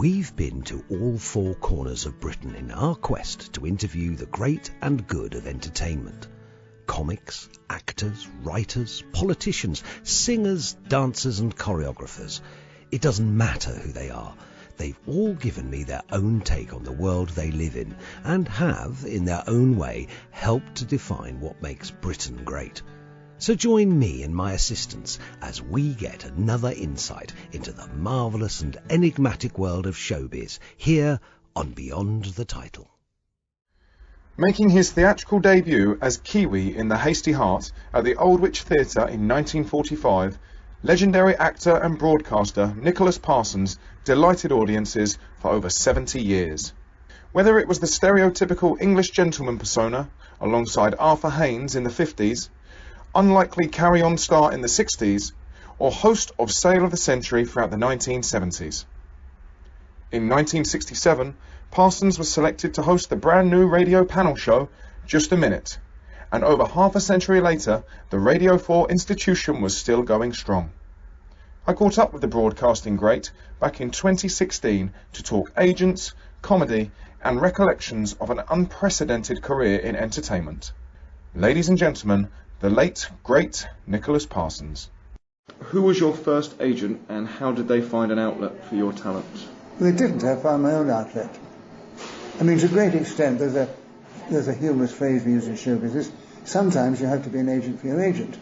We've been to all four corners of Britain in our quest to interview the great and good of entertainment. Comics, actors, writers, politicians, singers, dancers and choreographers. It doesn't matter who they are. They've all given me their own take on the world they live in and have, in their own way, helped to define what makes Britain great. So join me and my assistants as we get another insight into the marvellous and enigmatic world of showbiz here on Beyond the Title. Making his theatrical debut as Kiwi in The Hasty Heart at the Old Witch Theatre in 1945, legendary actor and broadcaster Nicholas Parsons delighted audiences for over 70 years. Whether it was the stereotypical English gentleman persona alongside Arthur Haynes in the 50s, unlikely carry-on star in the 60s, or host of Sale of the Century throughout the 1970s. In 1967, Parsons was selected to host the brand new radio panel show Just a Minute, and over half a century later, the Radio 4 institution was still going strong. I caught up with the broadcasting great back in 2016 to talk agents, comedy, and recollections of an unprecedented career in entertainment. Ladies and gentlemen, the late, great Nicholas Parsons. Who was your first agent and how did they find an outlet for your talent? They didn't. I found my own outlet. I mean, to a great extent, there's a humorous phrase we use in show business. Sometimes you have to be an agent for your agent.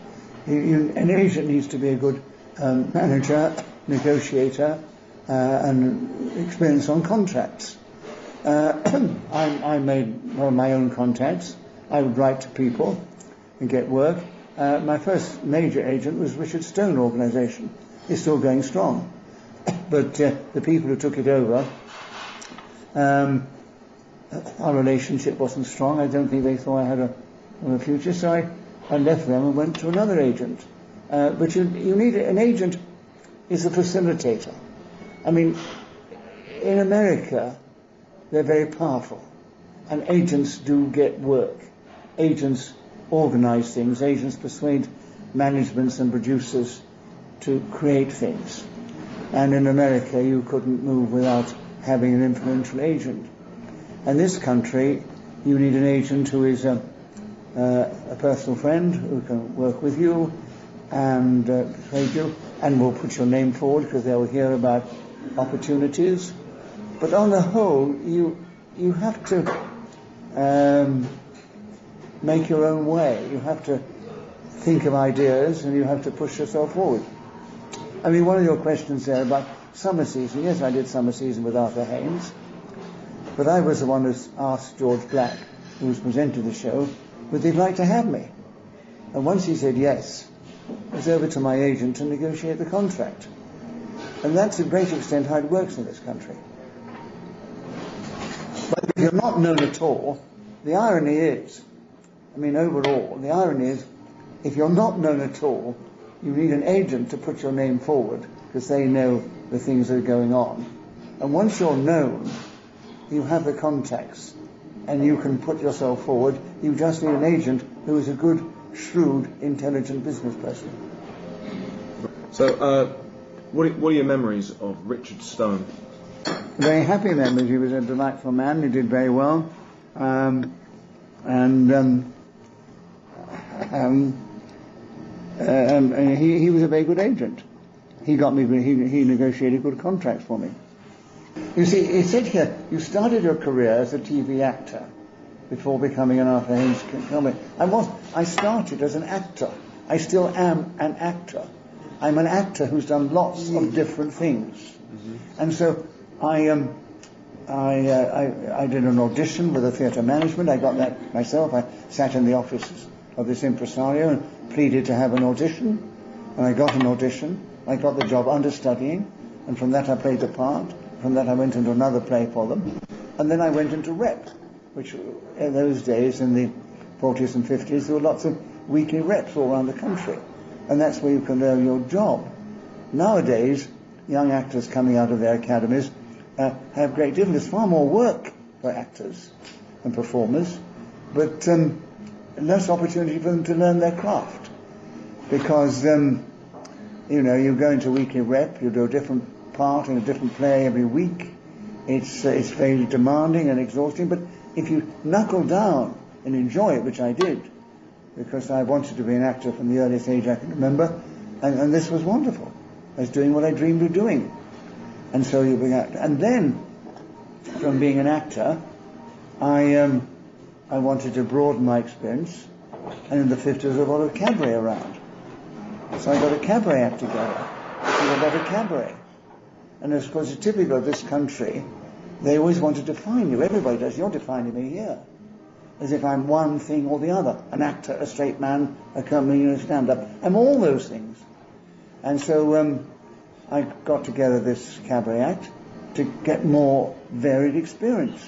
An agent needs to be a good manager, negotiator, and experience on contracts. I made my own contacts. I would write to people and get work. My first major agent was Richard Stone organisation. It's still going strong. But the people who took it over, our relationship wasn't strong. I don't think they thought I had a future, so I left them and went to another agent. But you need an agent is a facilitator. I mean, in America, they're very powerful, and agents do get work. Agents organise things. Agents persuade managements and producers to create things. And in America, you couldn't move without having an influential agent. In this country, you need an agent who is a personal friend, who can work with you and persuade you, and will put your name forward because they will hear about opportunities. But on the whole, you have to make your own way. You have to think of ideas and you have to push yourself forward. I mean, one of your questions there about summer season. Yes, I did summer season with Arthur Haynes, but I was the one who asked George Black, who was presenting the show, would they like to have me? And once he said yes, it was over to my agent to negotiate the contract. And that's to a great extent how it works in this country. But if you're not known at all, the irony is, I mean, overall, the irony is, if you're not known at all, you need an agent to put your name forward because they know the things that are going on. And once you're known, you have the contacts and you can put yourself forward. You just need an agent who is a good, shrewd, intelligent business person. So, what are your memories of Richard Stone? Very happy memories. He was a delightful man. He did very well. He was a very good agent. He negotiated good contracts for me. You see, it said here, you started your career as a TV actor before becoming an Arthur Haynes comic. I started as an actor. I still am an actor. I'm an actor who's done lots of different things. Mm-hmm. And so I did an audition with the theatre management. I got that myself. I sat in the office of this impresario and pleaded to have an audition. And I got an audition. I got the job understudying. And from that I played the part. From that I went into another play for them. And then I went into rep, which in those days, in the 40s and 50s, there were lots of weekly reps all around the country. And that's where you can learn your job. Nowadays, young actors coming out of their academies have great difficulty. There's far more work for actors and performers, but less opportunity for them to learn their craft. Because, you go into weekly rep, you do a different part in a different play every week, It's very demanding and exhausting, but if you knuckle down and enjoy it, which I did, because I wanted to be an actor from the earliest age I can remember, and this was wonderful. I was doing what I dreamed of doing. And so you become actor. And then, from being an actor, I wanted to broaden my experience, and in the 50s there was a lot of cabaret around. So I got a cabaret act together. We got a cabaret. And of course, it's typical of this country, they always want to define you. Everybody does. You're defining me here. As if I'm one thing or the other. An actor, a straight man, a comedian, a stand-up. I'm all those things. And so I got together this cabaret act to get more varied experience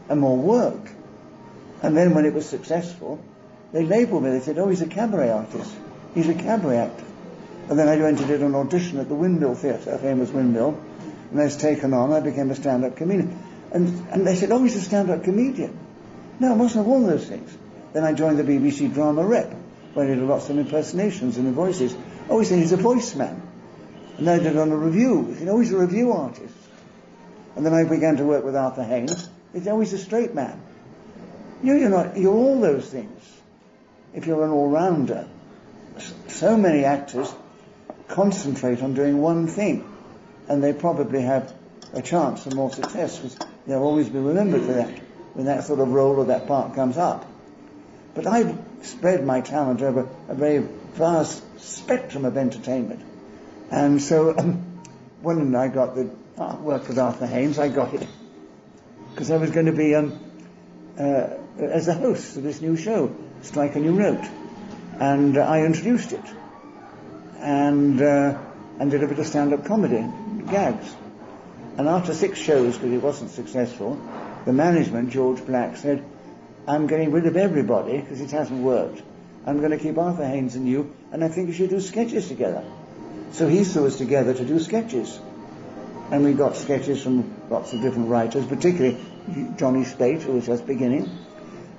and more work. And then when it was successful, they labelled me. They said, oh, he's a cabaret artist. He's a cabaret actor. And then I went and did an audition at the Windmill Theatre, a famous Windmill, and I was taken on. I became a stand-up comedian. And they said, oh, he's a stand-up comedian. No, I wasn't all those things. Then I joined the BBC Drama Rep, where I did lots of impersonations and the voices. Oh, he said he's a voice man. And then I did on a review. He said, oh, he's a review artist. And then I began to work with Arthur Haynes. He said, oh, he's a straight man. You're not, you're all those things. If you're an all-rounder, so many actors concentrate on doing one thing, and they probably have a chance of more success, because they'll always be remembered for that, when that sort of role or that part comes up. But I've spread my talent over a very vast spectrum of entertainment. And so when I got the work with Arthur Haynes, I got it because I was going to be as the host of this new show, Strike a New Note. And I introduced it and did a bit of stand-up comedy, gags. And after 6 shows, because it wasn't successful, the management, George Black, said, I'm getting rid of everybody because it hasn't worked. I'm going to keep Arthur Haynes and you, and I think you should do sketches together. So he threw us together to do sketches. And we got sketches from lots of different writers, particularly Johnny Spate, who was just beginning.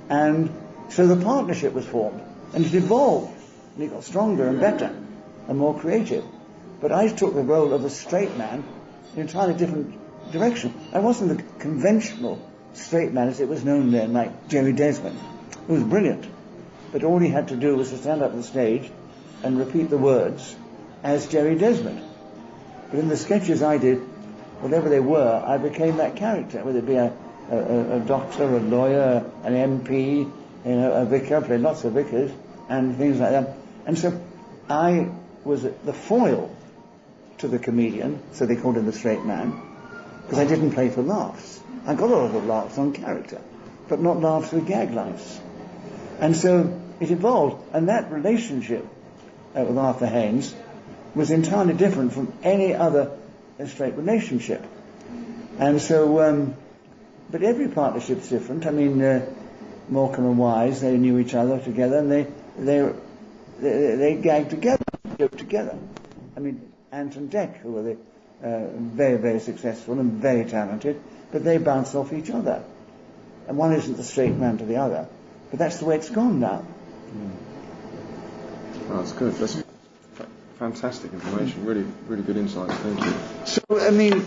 And so the partnership was formed, and it evolved, and it got stronger and better and more creative. But I took the role of a straight man in an entirely different direction. I wasn't the conventional straight man as it was known then, like Jerry Desmond, who was brilliant. But all he had to do was to stand up on the stage and repeat the words as Jerry Desmond. But in the sketches I did, whatever they were, I became that character, whether it be a doctor, a lawyer, an MP, a vicar. I played lots of vicars and things like that. And so I was the foil to the comedian, so they called him the straight man, because I didn't play for laughs. I got a lot of laughs on character, but not laughs with gag lines. And so it evolved, and that relationship with Arthur Haynes was entirely different from any other straight relationship. And so, but every partnership's different. I mean, Morecambe and Wise, they knew each other together, and they gagged together, joked together. I mean, Ant and Dec, who were very, very successful and very talented, but they bounced off each other. And one isn't the straight man to the other, but that's the way it's gone now. Oh, that's good. That's fantastic information. Really, really good insights. Thank you. So, I mean,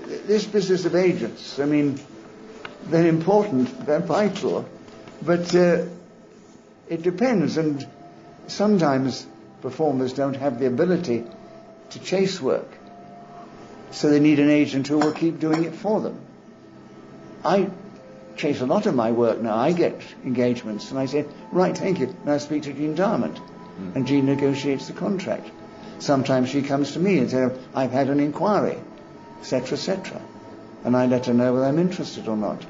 this business of agents, I mean, they're important, they're vital, but it depends, and sometimes performers don't have the ability to chase work, so they need an agent who will keep doing it for them. I chase a lot of my work now. I get engagements, and I say, right, thank you, now speak to Jean Darmont, and Jean negotiates the contract. Sometimes she comes to me and says, I've had an inquiry, etc., etc., and I let her know whether I'm interested or not.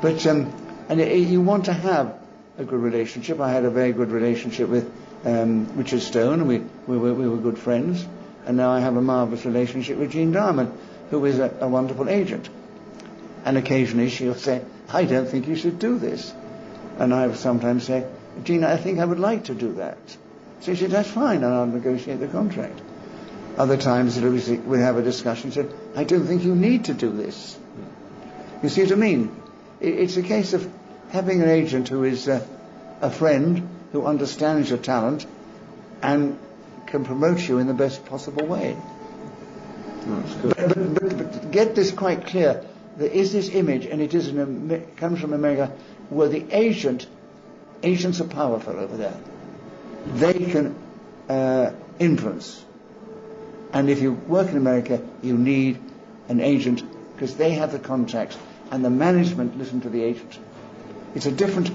But you want to have a good relationship. I had a very good relationship with Richard Stone, and we were good friends. And now I have a marvellous relationship with Jean Darmont, who is a wonderful agent. And occasionally she'll say, I don't think you should do this. And I sometimes say, Jean, I think I would like to do that. So she said, that's fine, and I'll negotiate the contract. Other times we'll have a discussion, she said, I don't think you need to do this. You see what I mean? It's a case of having an agent who is a friend, who understands your talent, and can promote you in the best possible way. Oh, that's good. But get this quite clear. there is this image, and it comes from America, where the agents are powerful over there. They can influence. And if you work in America, you need an agent, because they have the contacts, and the management listen to the agent. It's a different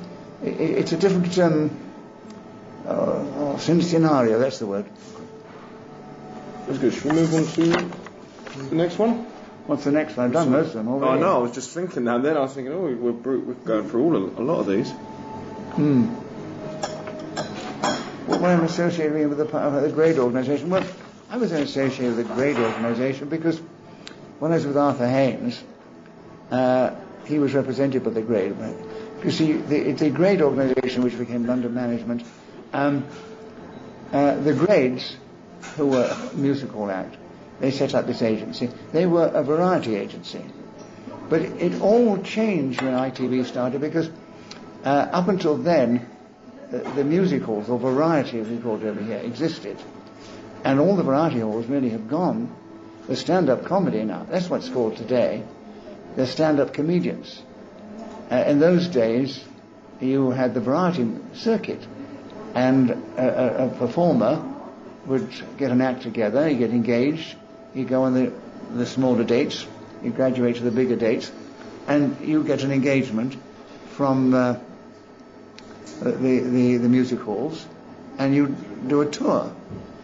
scenario, that's the word. That's good. Should we move on to the next one? What's the next one? I've done most of them already. Oh, I know, I was just thinking now, then I was thinking, we're going through a lot of these. Well, I'm associated with the GRADE organisation. Well, I was associated with the GRADE organisation because when I was with Arthur Haynes, he was represented by the GRADE. You see, the GRADE organisation, which became London Management, the Grades, who were a music hall act, they set up this agency. They were a variety agency. But it all changed when ITV started, because up until then, the music halls, or variety as we call it over here, existed. And all the variety halls really have gone. The stand-up comedy now, that's what it's called today. They're stand-up comedians. In those days, you had the variety circuit, and a performer would get an act together, you get engaged, you go on the smaller dates, you graduate to the bigger dates, and you get an engagement from the music halls, and you do a tour.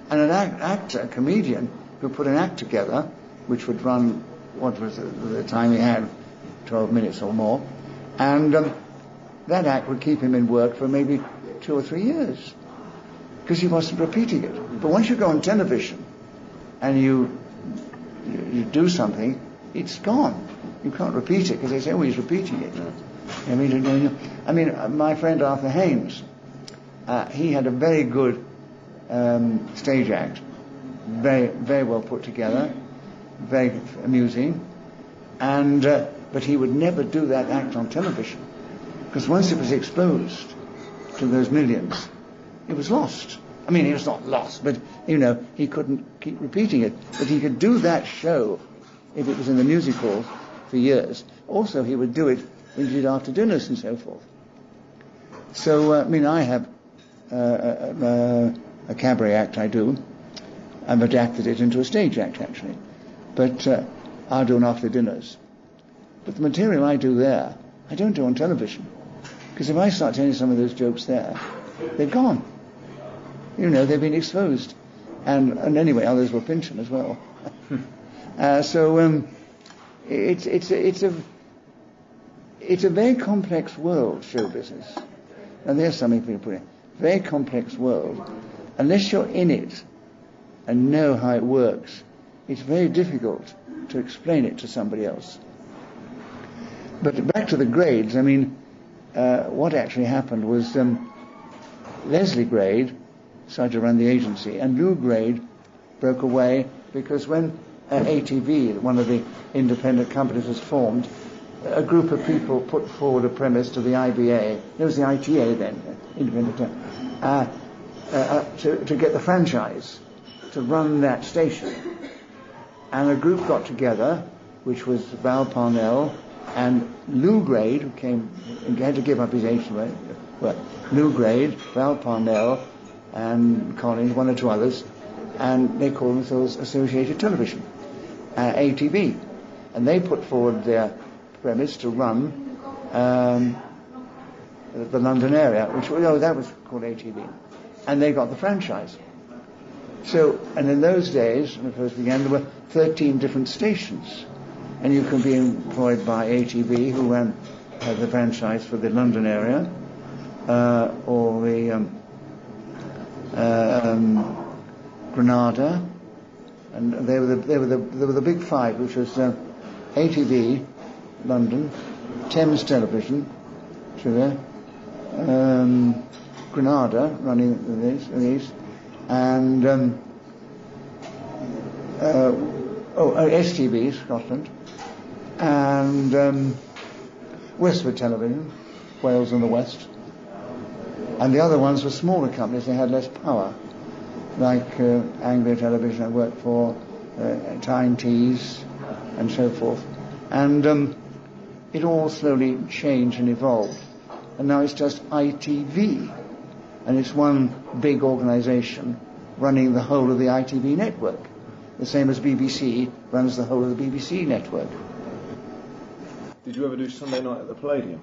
And an actor, a comedian, who put an act together, which would run, what was the time he had, 12 minutes or more, and that act would keep him in work for maybe 2 or 3 years, because he wasn't repeating it. But once you go on television and you do something, it's gone. You can't repeat it, because they say, oh, he's repeating it. I mean, my friend Arthur Haynes, he had a very good stage act, very, very well put together, very amusing, and but he would never do that act on television, because once it was exposed to those millions, it was lost. I mean, it was not lost, but he couldn't keep repeating it. But he could do that show if it was in the music hall for years. Also, he would do it when he did after dinners and so forth. So, I have a cabaret act I do. I've adapted it into a stage act, actually. But I'll do an after dinners. But the material I do there, I don't do on television. Because if I start telling some of those jokes there, they're gone. They've been exposed. And anyway, others will pinch them as well. It's a very complex world, show business. And there's something people put in. Very complex world. Unless you're in it and know how it works, it's very difficult to explain it to somebody else. But back to the Grades, what actually happened was Leslie Grade started to run the agency, and Lou Grade broke away because when ATV, one of the independent companies, was formed, a group of people put forward a premise to the IBA, it was the ITA then, independent, to get the franchise to run that station. And a group got together, which was Val Parnell and Lou Grade, who had to give up his agency, well, Lou Grade, Val Parnell, and Collins, one or two others, and they called themselves Associated Television, ATV. And they put forward their premise to run the London area, that was called ATV. And they got the franchise. So, and in those days, when it first began, there were 13 different stations. And you could be employed by ATV, who had the franchise for the London area, or the Granada, and they were the big five, which was ATV, London, Thames Television, Granada, running these, and STV, Scotland, and Westward Television, Wales and the West. And the other ones were smaller companies, they had less power, like Anglia Television I worked for, Tyne Tees, and so forth. And it all slowly changed and evolved. And now it's just ITV. And it's one big organisation running the whole of the ITV network. The same as BBC runs the whole of the BBC network. Did you ever do Sunday night at the Palladium?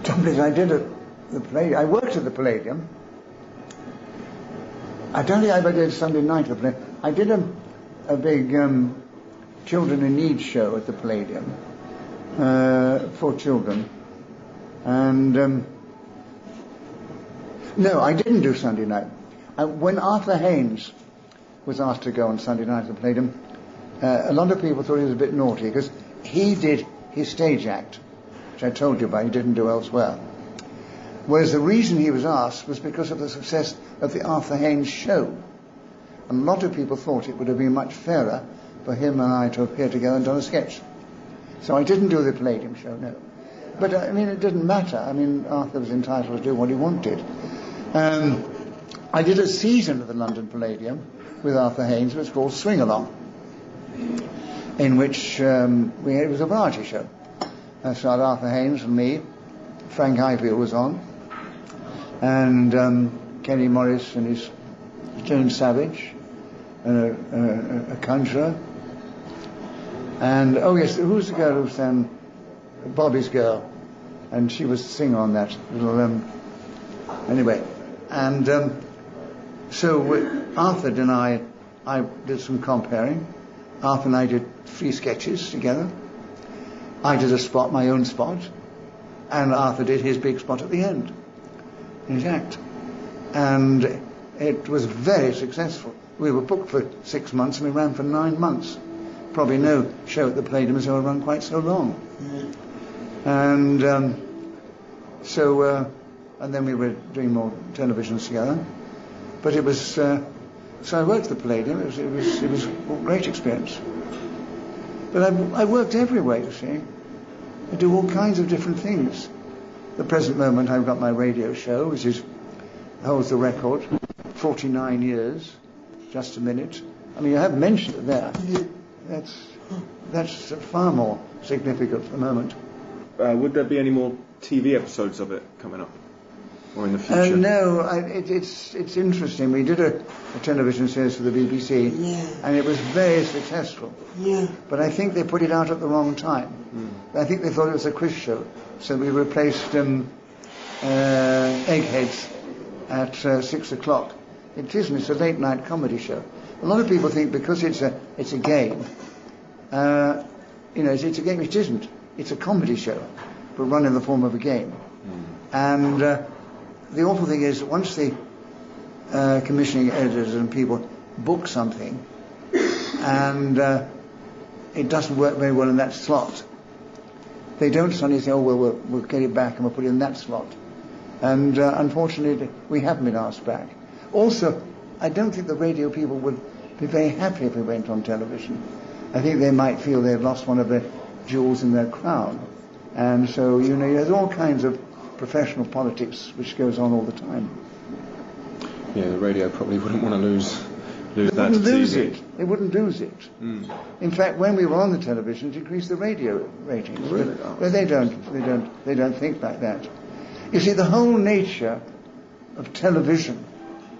Trouble is, I did the Palladium. I worked at the Palladium. I don't think I ever did Sunday night at the Palladium. I did a big children in need show at the Palladium for children. And no, I didn't do Sunday night. When Arthur Haynes was asked to go on Sunday night at the Palladium, a lot of people thought he was a bit naughty because he did his stage act, which I told you about, he didn't do elsewhere. Whereas the reason he was asked was because of the success of the Arthur Haynes show. And a lot of people thought it would have been much fairer for him and I to appear together and done a sketch. So I didn't do the Palladium show, no. But, I mean, it didn't matter. I mean, Arthur was entitled to do what he wanted. I did a season of the London Palladium with Arthur Haynes. It was called Swing Along, in which it was a variety show. I started Arthur Haynes and me. Frank Highfield was on. And Kenny Morris and his Joan Savage, and a conjurer. And, oh yes, who's the girl who sang Bobby's Girl? And she was the singer on that little, anyway. And so Arthur and I did some comparing. Arthur and I did 3 sketches together. I did a spot, my own spot, and Arthur did his big spot at the end, his act. And it was very successful. We were booked for 6 months and we ran for 9 months. Probably no show at the Palladium has ever run quite so long. And and then we were doing more televisions together. But it was, so I worked at the Palladium. It was a great experience. But I worked everywhere, you see. I do all kinds of different things. At the present moment, I've got my radio show, which holds the record, 49 years, just a minute. I mean, you have mentioned it there. That's far more significant for the moment. Would there be any more TV episodes of it coming up, or in the future? No, it's interesting. We did a television series for the BBC, and it was very successful. But I think they put it out at the wrong time. I think they thought it was a quiz show, so we replaced Eggheads at 6 o'clock. It isn't. It's a late night comedy show. A lot of people think because it's a game, it's a game. It isn't. It's a comedy show, but run in the form of a game. And the awful thing is, once the commissioning editors and people book something, and it doesn't work very well in that slot, they don't suddenly say, "Oh, well, we'll get it back and we'll put it in that slot." And unfortunately, we haven't been asked back. Also, I don't think the radio people would be very happy if we went on television. I think they might feel they've lost one of the jewels in their crown. And so, there's all kinds of professional politics which goes on all the time. Yeah, the radio probably wouldn't want to lose They that wouldn't lose TV. it. They wouldn't lose it. In fact, when we were on the television, it increased the radio ratings. Really? But they don't think like that. You see, the whole nature of television,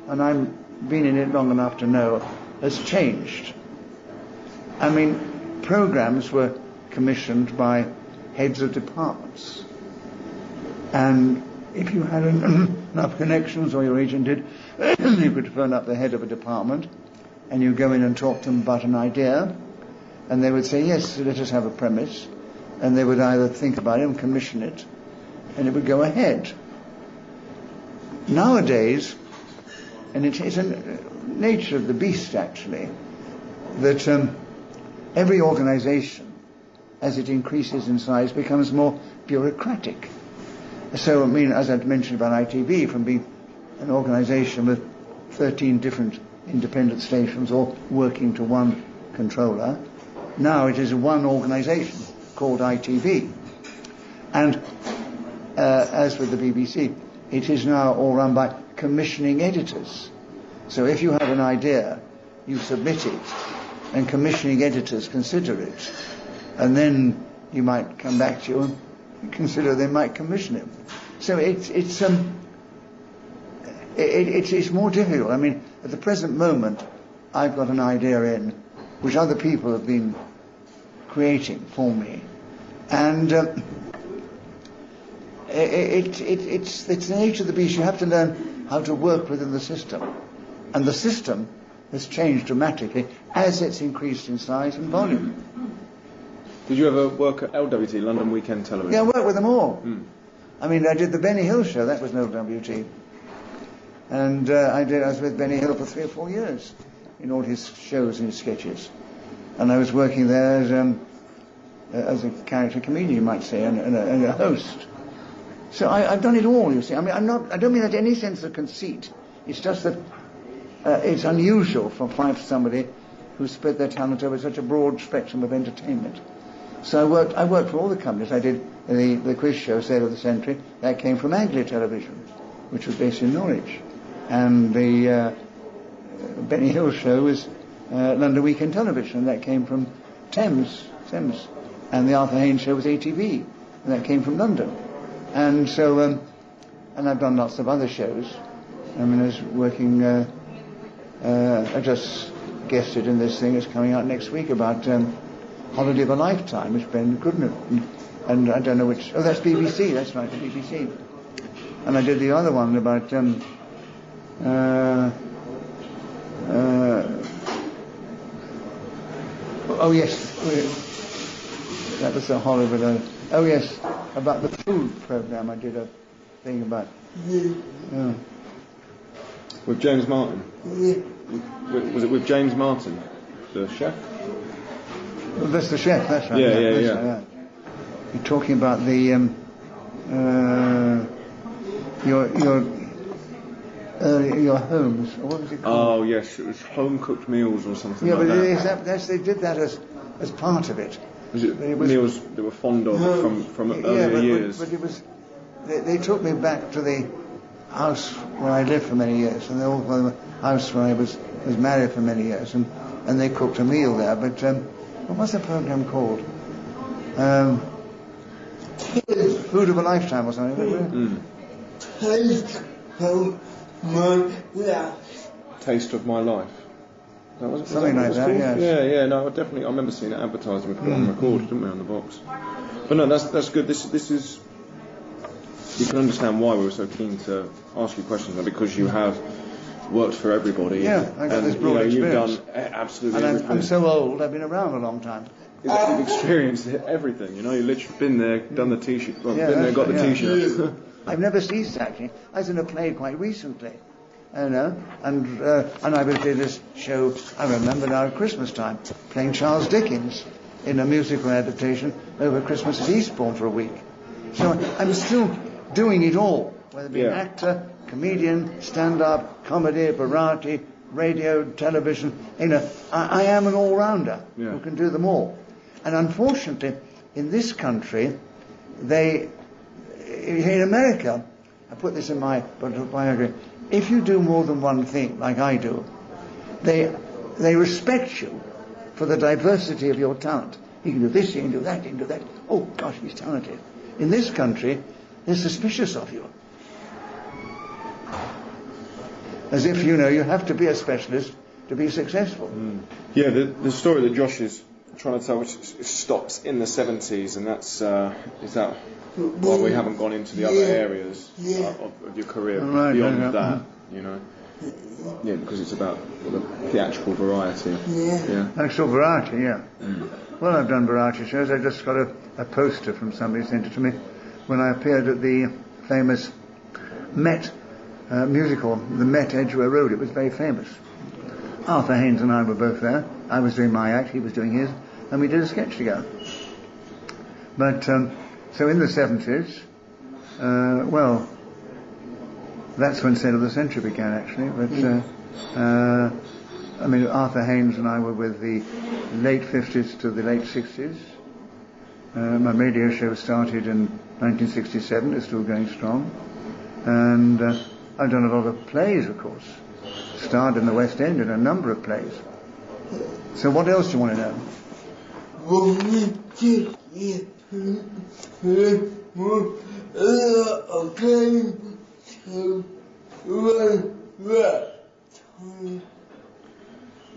and I've been in it long enough to know, has changed. I mean, programs were commissioned by heads of departments. And if you had enough connections, or your agent did, you could phone up the head of a department, and you go in and talk to them about an idea, and they would say, yes, let us have a premise, and they would either think about it and commission it, and it would go ahead. Nowadays, and it's a nature of the beast, actually, that every organisation, as it increases in size, becomes more bureaucratic. So, I mean, as I've mentioned about ITV, from being an organisation with 13 different independent stations all working to one controller, now it is one organisation called ITV. And as with the BBC, it is now all run by commissioning editors. So if you have an idea, you submit it, and commissioning editors consider it, and then you might come back to you and consider they might commission it. So it's more difficult. I mean, at the present moment, I've got an idea in which other people have been creating for me, and it's the nature of the beast. You have to learn how to work within the system, and the system has changed dramatically as it's increased in size and volume. Did you ever work at LWT, London Weekend Television? Yeah, I worked with them all. I mean, I did the Benny Hill show. That was an LWT, and I was with Benny Hill for 3 or 4 years in all his shows and his sketches, and I was working there as a character comedian, you might say, and a host. So I've done it all, you see. I mean, I don't mean that in any sense of conceit. It's just that it's unusual for somebody who spread their talent over such a broad spectrum of entertainment. So I worked for all the companies. I did the quiz show, Sale of the Century. That came from Anglia Television, which was based in Norwich. And the Benny Hill show was London Weekend Television, and that came from Thames. And the Arthur Haynes show was ATV, and that came from London. And so, and I've done lots of other shows. I mean, I was working, I just guested in this thing that's coming out next week about Holiday of a Lifetime, which Ben Goodman, and I don't know which, oh, that's BBC, that's right, the BBC. And I did the other one about, oh yes, that was a Hollywood, oh yes, about the food program. I did a thing about. Yeah. With James Martin? Yeah. Was it with James Martin, the chef? Well, that's the chef, that's right. Yeah. You're talking about the your homes. What was it called? Oh yes, it was home cooked meals or something. Yeah, like but they did that as part of it. Was it meals they were fond of from earlier years? But it was. They took me back to the house where I lived for many years, and the house where I was married for many years, and they cooked a meal there. But what was the program called? Food of a Lifetime or something. Taste of My Life. Something like that, yes. Yeah, no, I remember seeing it advertised, and we put it on record, didn't we, on the box? But no, that's good. This is, you can understand why we were so keen to ask you questions, and because you have worked for everybody. Yeah, I got this broad experience. You've done absolutely and everything. I'm so old, I've been around a long time. You've experienced everything, you've literally been there, done the t-shirt, been there, got the t-shirt. I've never ceased, actually. I was in a play quite recently. And I did this show, I remember now at Christmas time, playing Charles Dickens in a musical adaptation over Christmas at Eastbourne for a week. So I'm still doing it all, whether it be an actor, comedian, stand-up, comedy, variety, radio, television. I am an all-rounder who can do them all. And unfortunately, in this country, in America, I put this in my biography, if you do more than one thing, like I do, they respect you for the diversity of your talent. You can do this, you can do that, you can do that. Oh, gosh, he's talented. In this country, they're suspicious of you. As if, you have to be a specialist to be successful. Yeah, the story that Josh is trying to tell, which stops in the 70s, and that's, is that why we haven't gone into the other areas of your career beyond that, Yeah, because it's about the theatrical variety. Theatrical variety, Well, I've done variety shows. I just got a poster from somebody sent it to me when I appeared at the famous Met musical, the Met Edgware Road. It was very famous. Arthur Haynes and I were both there. I was doing my act, he was doing his, and we did a sketch together. But so in the 70s, well, that's when Sale of the Century began, actually. But I mean, Arthur Haynes and I were with the late 50s to the late 60s. My radio show started in 1967. It's still going strong. And I've done a lot of plays, of course. Starred in the West End in a number of plays. So what else do you want to know?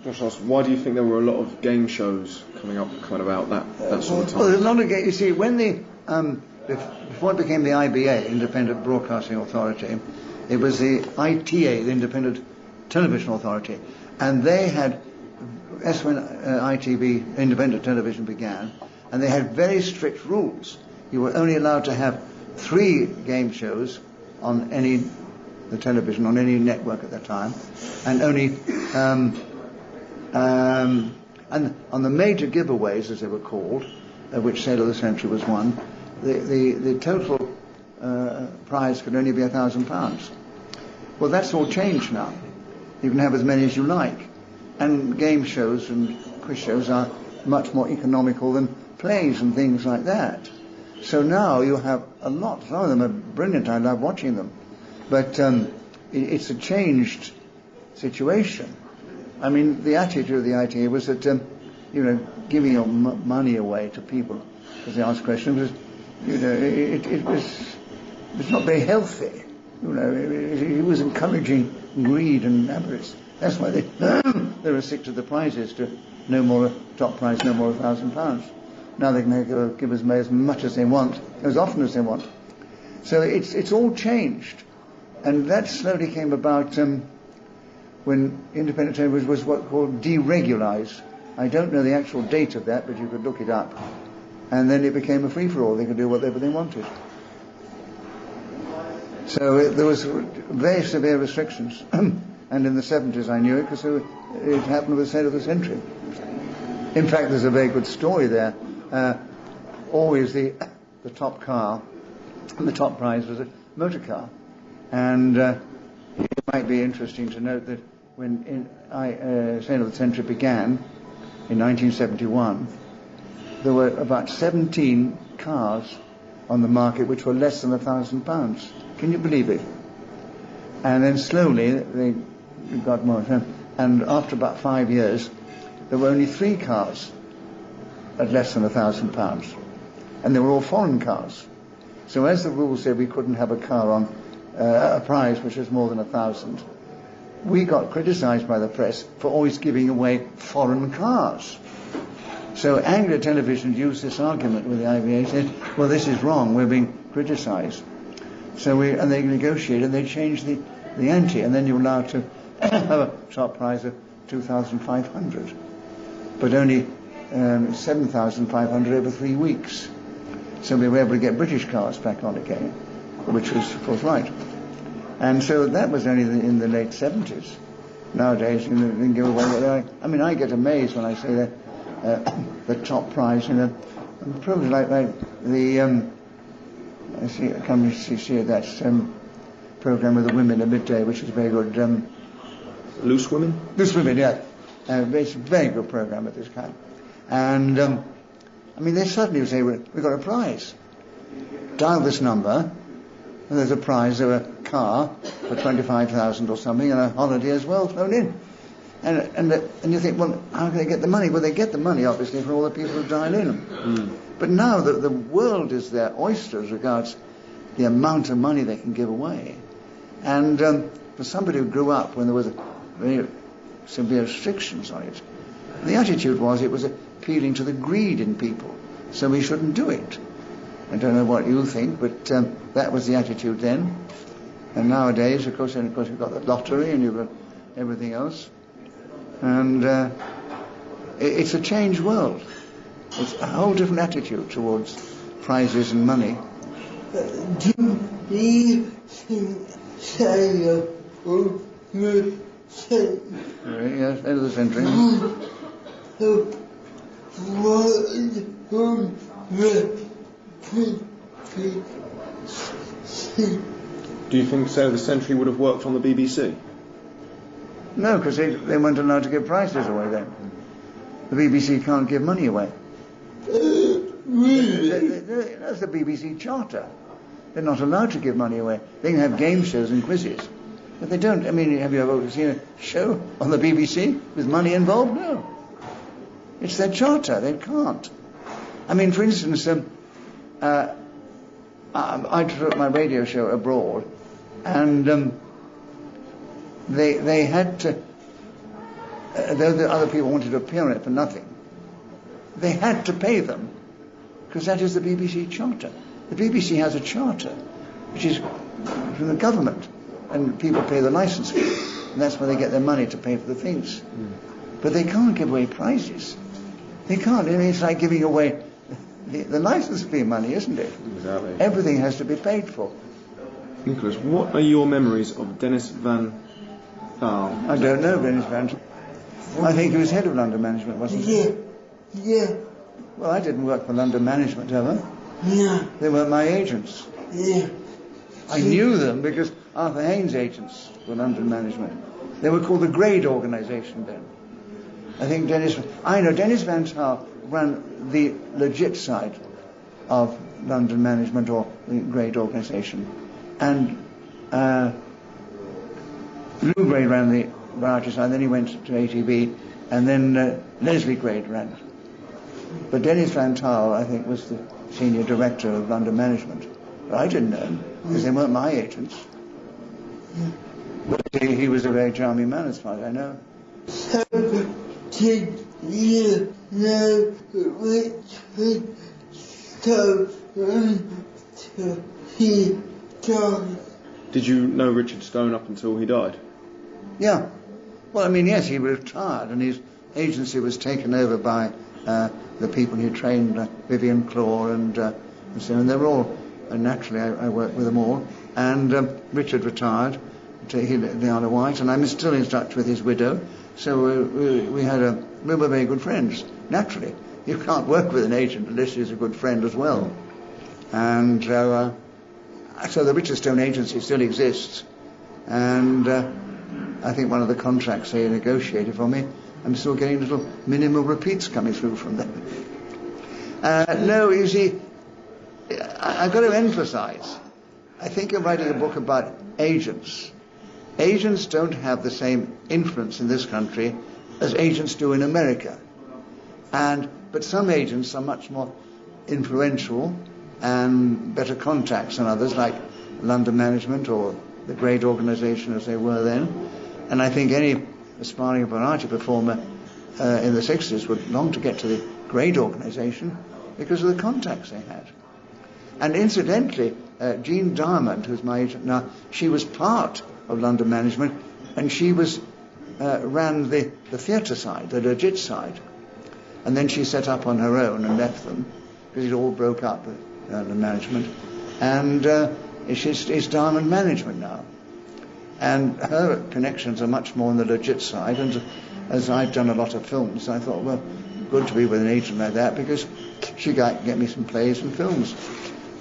Just ask, why do you think there were a lot of game shows coming up kind of out that sort of time? Well, there's a lot of you see, when the before it became the IBA, Independent Broadcasting Authority, it was the ITA, the Independent Television Authority, and they had, that's when ITV, Independent Television, began, and they had very strict rules. You were only allowed to have 3 game shows on the television, on any network at that time, and only and on the major giveaways, as they were called, which Sale of the Century was one, the total prize could only be £1,000. Well, that's all changed now. You can have as many as you like, and game shows and quiz shows are much more economical than plays and things like that. So now you have a lot. Some of them are brilliant. I love watching them, but it's a changed situation. I mean, the attitude of the ITA was that giving your money away to people because they asked questions was, it was not very healthy. It was encouraging greed and avarice. That's why they restricted the prizes to no more top prize, no more £1,000. Now they can give as much as they want, as often as they want. So it's all changed, and that slowly came about when independent television was what called deregularised. I don't know the actual date of that, but you could look it up. And then it became a free-for-all. They could do whatever they wanted. So there was very severe restrictions. And in the 70s I knew it because it happened with the Sale of the Century. In fact, there's a very good story there. Always the top car, the top prize was a motor car. And it might be interesting to note that when Sale of the Century began in 1971, there were about 17 cars on the market which were less than £1,000. Can you believe it? And then slowly they got more. And after about 5 years, there were only 3 cars at less than £1,000. And they were all foreign cars. So as the rules said we couldn't have a car on a prize which was more than 1,000, we got criticised by the press for always giving away foreign cars. So Anglia Television used this argument with the IBA, said, well, this is wrong, we're being criticised. So and they negotiated, and they changed the ante, and then you're allowed to have a top prize of 2,500, but only 7,500 over 3 weeks. So we were able to get British cars back on again, which was, of course, right. And so that was only in the late 70s. Nowadays, you can give away what I get amazed when I say that the top prize in a program like the I see that program with the women at midday, which is very good. Loose Women? Loose Women, yeah. It's a very good program of this kind. And they suddenly say, we've got a prize. Dial this number, and there's a prize of a car for 25,000 or something, and a holiday as well thrown in. And you think, well, how can they get the money? Well, they get the money, obviously, from all the people who dial in. But now the world is their oyster as regards the amount of money they can give away. And for somebody who grew up when there was very severe restrictions on it, the attitude was it was appealing to the greed in people, so we shouldn't do it. I don't know what you think, but that was the attitude then. And nowadays, of course, you've got the lottery and you've got everything else. And it's a changed world. It's a whole different attitude towards prizes and money. Do you say Yes, end of the century. Do you think Sale of the Century would have worked on the BBC? No, because they weren't allowed to give prizes away then. The BBC can't give money away. That's the BBC charter. They're not allowed to give money away. They can have game shows and quizzes. But they don't. I mean, have you ever seen a show on the BBC with money involved? No. It's their charter. They can't. I mean, for instance, I took my radio show abroad, and they had to, though the other people wanted to appear on it for nothing, they had to pay them, because that is the BBC charter. The BBC has a charter, which is from the government, and people pay the licence fee, and that's where they get their money to pay for the things. But they can't give away prizes. They can't. I mean, it's like giving away the licence fee money, isn't it? Exactly. Everything has to be paid for. Nicholas, what are your memories of Dennis Van Gaal? I don't know Dennis Van Gaal. I think he was head of London Management, wasn't he? Yeah. Well, I didn't work for London Management ever. No. They weren't my agents. Yeah. I knew them because Arthur Haynes' agents were London Management. They were called the Grade Organisation then. I know Dennis Van Gaal ran the legit side of London Management, or the Grade Organisation. And Lou Grade ran the variety side, then he went to ATV, and then Leslie Grade ran it. But Dennis Van Gaal, I think, was the senior director of London Management. But I didn't know him, because they weren't my agents. But he was a very charming man, as far as I know. So, did you know Richard Stone until he died? Did you know Richard Stone up until he died? Yeah. Well, I mean, yes, he retired, and his agency was taken over by the people who trained Vivian Claw and so on. They were all, naturally, I worked with them all. And Richard retired to the Isle of Wight, and I'm still in touch with his widow. So we were very good friends. Naturally, you can't work with an agent unless he's a good friend as well. And so the Richard Stone agency still exists, and I think one of the contracts they negotiated for me, I'm still getting little minimal repeats coming through from them. No, you see, I've got to emphasise, I think I'm writing a book about agents. Agents don't have the same influence in this country as agents do in America. But some agents are much more influential and better contacts than others, like London Management or the Grade Organisation as they were then. And I think any aspiring variety performer in the 60s would long to get to the Grade Organisation because of the contacts they had. And incidentally, Jean Diamond, who's my agent now, she was part of London Management, and she ran the theatre side, the legit side. And then she set up on her own and left them, because it all broke up, London Management. And it's Diamond Management now. And her connections are much more on the legit side, and as I've done a lot of films, I thought, well, good to be with an agent like that, because she could get me some plays and films,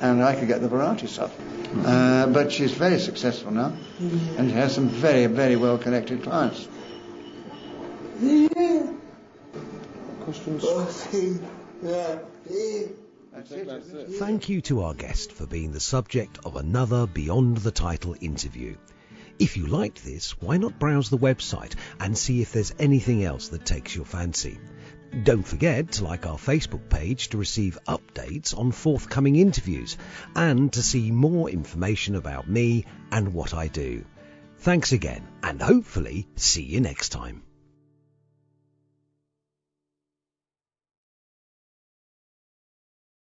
and I could get the variety stuff. But she's very successful now, and she has some very, very well-connected clients. Questions? That's it. Thank you to our guest for being the subject of another Beyond the Title interview. If you liked this, why not browse the website and see if there's anything else that takes your fancy. Don't forget to like our Facebook page to receive updates on forthcoming interviews and to see more information about me and what I do. Thanks again, and hopefully see you next time.